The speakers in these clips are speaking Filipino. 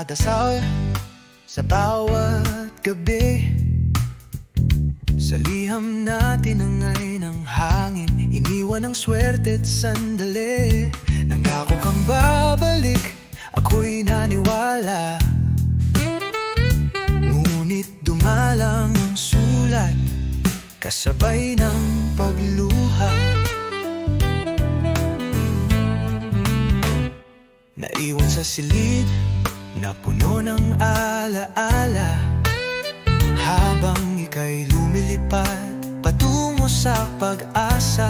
nagdadasal sa bawat gabi. Sa liham natin angay ng hangin, iniwan ang swerte at sandali. Nangako kang babalik, ako'y naniwala. Ngunit dumalang ang sulat, kasabay ng pagluha. Naiwan sa silid na puno ng alaala, habang ika'y lumilipad patungo sa pag-asa.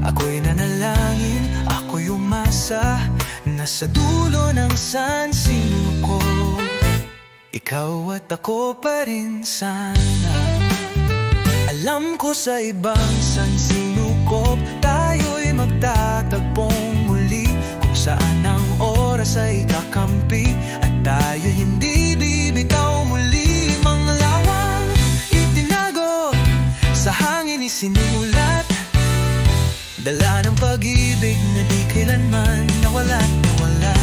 Ako'y nanalangin, ako'y umasa, nasa dulo ng sansinuko. Ikaw at ako pa rin sana. Alam ko sa ibang sansinuko tayo'y magtatagpong muli, kung saan ang oras ay kakampi at tayo'y hindi bibitaw muli. Mga lawang itinago, sa hangin isinulat, dala ng pag-ibig na di kailanman nawala, nawala,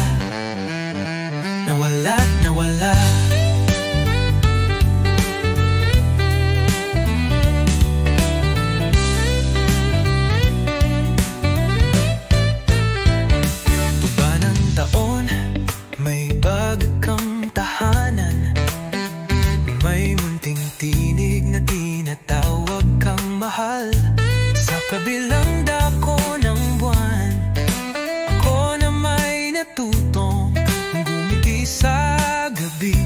nawala, nawala. Tuba ng taon, may bagkang tahanan, may munting tinig na tinatawag kang mahal. Sa kabilang dako ng buwan, ako na may natutong gumiti sa gabi.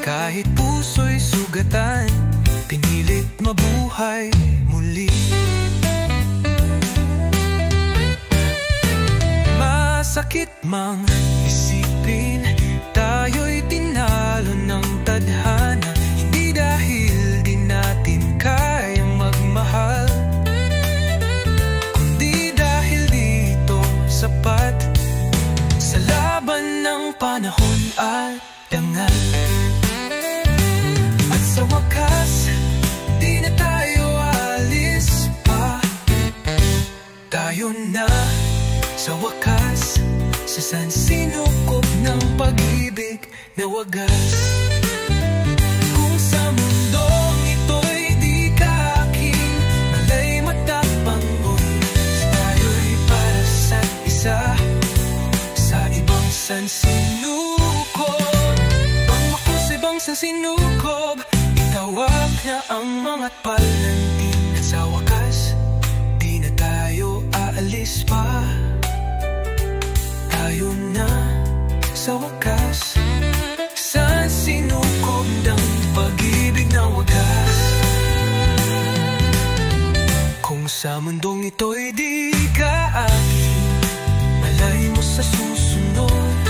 Kahit puso'y sugatan, pinilit mabuhay muli. Masakit mang isipin, tayo'y tinalo ng tadhana, hindi dahil di natin kayang magmahal, sapat sa laban ng panahon at dangal. At sa wakas, di na tayo alis pa. Tayo na sa wakas, sa sansinukob ng pag-ibig na wagas. Kung sa mundong ito'y di ka akin, alay matapangon, tayo'y para sa sa ibang sansinukob. Pang ako sa ibang sansinukob, itawag na ang mga palantin. At sa wakas, di na tayo aalis pa. Tayo na sa wakas, sansinukob ng pag-ibig na wagas. Kung sa mundong ito'y di ka akin, malay mo sa susunod,